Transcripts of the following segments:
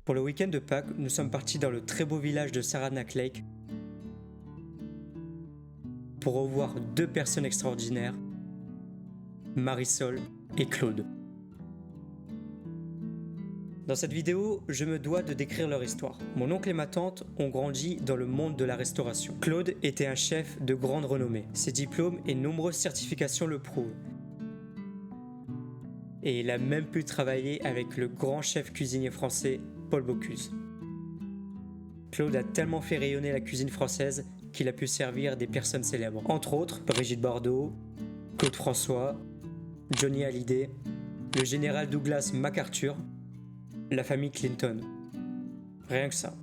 Pour le week-end de Pâques, nous sommes partis dans le très beau village de Saranac Lake pour revoir deux personnes extraordinaires, Marisol et Claude. Dans cette vidéo, je me dois de décrire leur histoire. Mon oncle et ma tante ont grandi dans le monde de la restauration. Claude était un chef de grande renommée. Ses diplômes et nombreuses certifications le prouvent. Et il a même pu travailler avec le grand chef cuisinier français, Paul Bocuse. Claude a tellement fait rayonner la cuisine française qu'il a pu servir des personnes célèbres. Entre autres, Brigitte Bardot, Claude François, Johnny Hallyday, le général Douglas MacArthur, la famille Clinton. Rien que ça.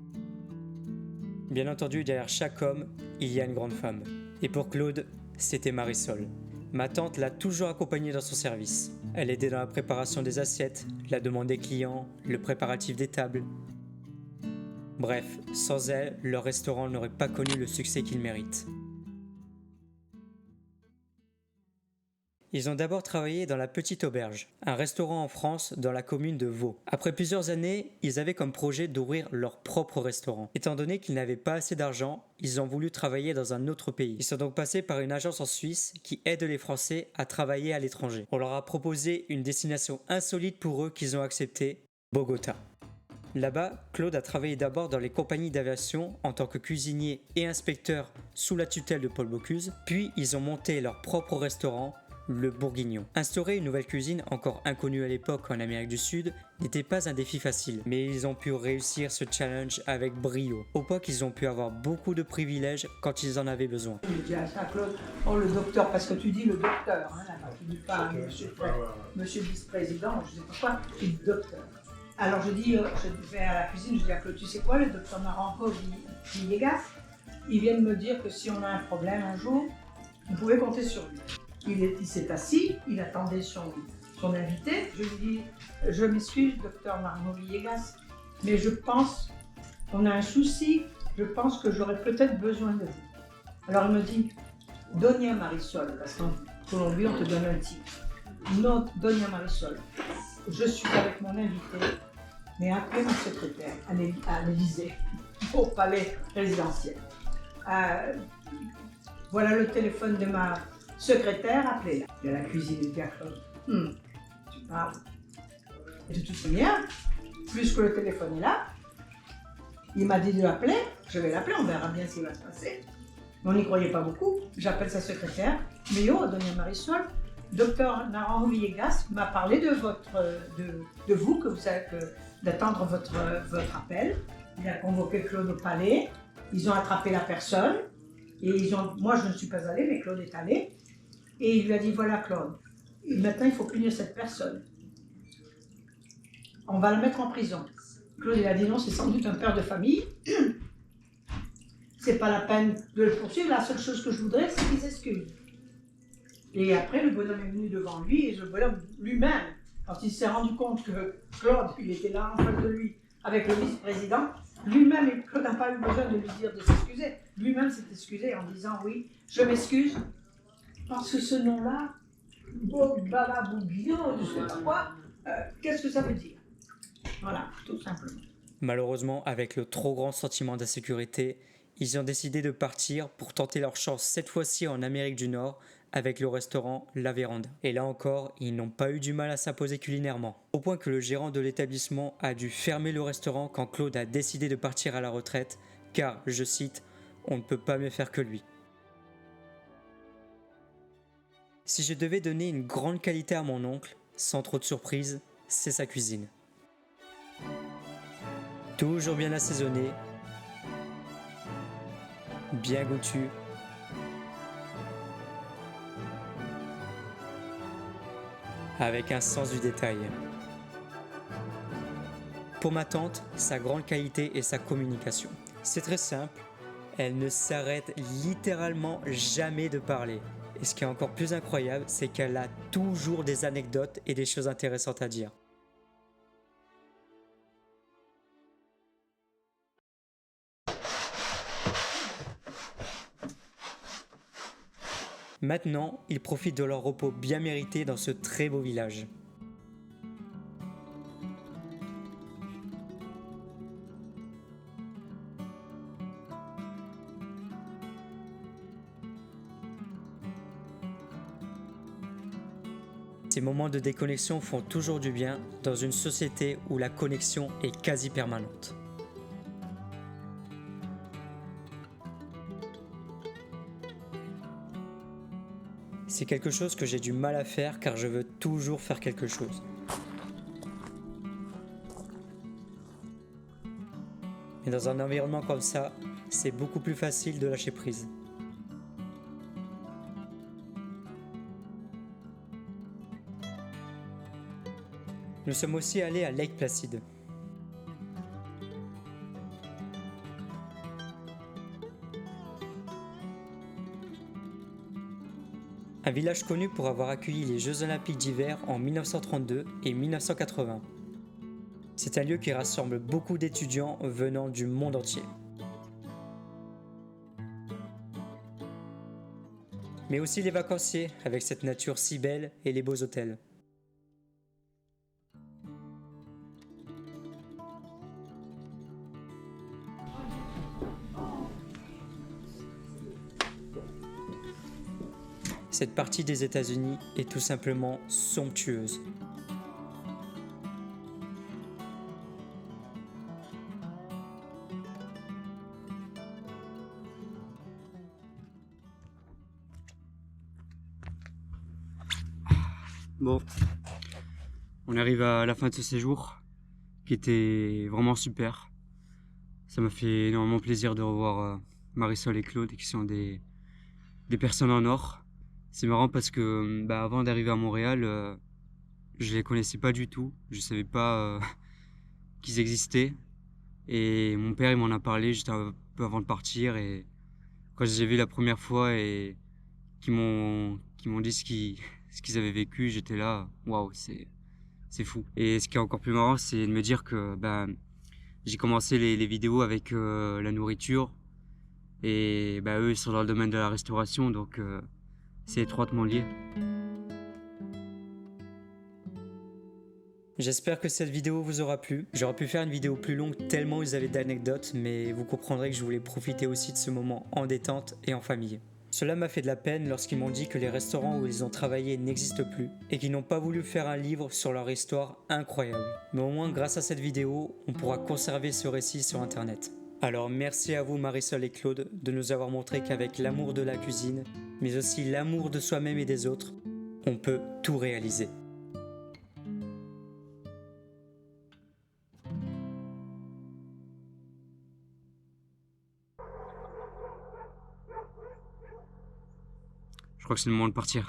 Bien entendu, derrière chaque homme, il y a une grande femme. Et pour Claude, c'était Marisol. Ma tante l'a toujours accompagné dans son service. Elle aidait dans la préparation des assiettes, la demande des clients, le préparatif des tables. Bref, sans elle, leur restaurant n'aurait pas connu le succès qu'il mérite. Ils ont d'abord travaillé dans la Petite Auberge, un restaurant en France dans la commune de Vaud. Après plusieurs années, ils avaient comme projet d'ouvrir leur propre restaurant. Étant donné qu'ils n'avaient pas assez d'argent, ils ont voulu travailler dans un autre pays. Ils sont donc passés par une agence en Suisse qui aide les Français à travailler à l'étranger. On leur a proposé une destination insolite pour eux qu'ils ont acceptée, Bogota. Là-bas, Claude a travaillé d'abord dans les compagnies d'aviation en tant que cuisinier et inspecteur sous la tutelle de Paul Bocuse, puis ils ont monté leur propre restaurant, le Bourguignon. Instaurer une nouvelle cuisine encore inconnue à l'époque en Amérique du Sud n'était pas un défi facile, mais ils ont pu réussir ce challenge avec brio, au point qu'ils ont pu avoir beaucoup de privilèges quand ils en avaient besoin. Je dis à ça, Claude, oh le docteur, parce que tu dis le docteur, hein, là-bas, tu dis pas monsieur le vice-président, je sais pas quoi, tu dis docteur. Alors je dis, je vais à la cuisine, je dis à Claude, tu sais quoi, le docteur Naranjo Villegas, il vient de me dire que si on a un problème un jour, vous pouvez compter sur lui. Il s'est assis, il attendait son invité. Je lui dis, je m'excuse, docteur Naranjo Villegas, mais je pense qu'on a un souci, je pense que j'aurais peut-être besoin de vous. Alors il me dit, Doña Marisol, parce que selon lui on te donne un titre. Non, Doña Marisol, je suis avec mon invité, mais appelez mon secrétaire à l'Élysée, au palais présidentiel. Voilà le téléphone de ma secrétaire, appelez-la. Il y a la cuisine de Claude. Tu parles. De toute manière, plus que le téléphone est là, il m'a dit de l'appeler, je vais l'appeler, on verra bien ce qui va se passer. Mais on n'y croyait pas beaucoup. J'appelle sa secrétaire, mais yo, Doña Marisol, docteur Naranjo Villegas m'a parlé de vous, que vous savez d'attendre votre appel. Il a convoqué Claude au palais, ils ont attrapé la personne, et moi je ne suis pas allée, mais Claude est allé, et il lui a dit, voilà Claude, maintenant il faut punir cette personne. On va le mettre en prison. Claude il a dit non, c'est sans doute un père de famille, c'est pas la peine de le poursuivre, la seule chose que je voudrais c'est qu'il s'excuse. Et après, le bonhomme est venu devant lui, et le bonhomme lui-même, quand il s'est rendu compte que Claude, il était là en face de lui, avec le vice-président, lui-même, Claude n'a pas eu besoin de lui dire de s'excuser. Lui-même s'est excusé en disant, oui, je m'excuse, parce que ce nom-là, Bourguignon, je ne sais pas quoi, qu'est-ce que ça veut dire? Voilà, tout simplement. Malheureusement, avec le trop grand sentiment d'insécurité, ils ont décidé de partir pour tenter leur chance cette fois-ci en Amérique du Nord avec le restaurant La Véranda. Et là encore, ils n'ont pas eu du mal à s'imposer culinairement. Au point que le gérant de l'établissement a dû fermer le restaurant quand Claude a décidé de partir à la retraite, car, je cite, « on ne peut pas mieux faire que lui ». Si je devais donner une grande qualité à mon oncle, sans trop de surprise, c'est sa cuisine. Toujours bien assaisonné, bien goûtu, avec un sens du détail. Pour ma tante, sa grande qualité est sa communication. C'est très simple, elle ne s'arrête littéralement jamais de parler. Et ce qui est encore plus incroyable, c'est qu'elle a toujours des anecdotes et des choses intéressantes à dire. Maintenant, ils profitent de leur repos bien mérité dans ce très beau village. Ces moments de déconnexion font toujours du bien dans une société où la connexion est quasi permanente. C'est quelque chose que j'ai du mal à faire car je veux toujours faire quelque chose. Mais dans un environnement comme ça, c'est beaucoup plus facile de lâcher prise. Nous sommes aussi allés à Lake Placid. Un village connu pour avoir accueilli les Jeux Olympiques d'hiver en 1932 et 1980. C'est un lieu qui rassemble beaucoup d'étudiants venant du monde entier. Mais aussi les vacanciers avec cette nature si belle et les beaux hôtels. Cette partie des États-Unis est tout simplement somptueuse. Bon, on arrive à la fin de ce séjour qui était vraiment super. Ça m'a fait énormément plaisir de revoir Marisol et Claude qui sont des personnes en or. C'est marrant parce que avant d'arriver à Montréal, je les connaissais pas du tout. Je savais pas qu'ils existaient. Et mon père il m'en a parlé juste un peu avant de partir. Et quand je les ai vus la première fois et qu'ils m'ont dit ce qu'ils avaient vécu, j'étais là, waouh, c'est fou. Et ce qui est encore plus marrant, c'est de me dire que j'ai commencé les vidéos avec la nourriture. Et eux, ils sont dans le domaine de la restauration, donc c'est étroitement lié. J'espère que cette vidéo vous aura plu. J'aurais pu faire une vidéo plus longue tellement ils avaient d'anecdotes, mais vous comprendrez que je voulais profiter aussi de ce moment en détente et en famille. Cela m'a fait de la peine lorsqu'ils m'ont dit que les restaurants où ils ont travaillé n'existent plus et qu'ils n'ont pas voulu faire un livre sur leur histoire incroyable. Mais au moins grâce à cette vidéo, on pourra conserver ce récit sur internet. Alors merci à vous Marisol et Claude de nous avoir montré qu'avec l'amour de la cuisine, mais aussi l'amour de soi-même et des autres, on peut tout réaliser. Je crois que c'est le moment de partir.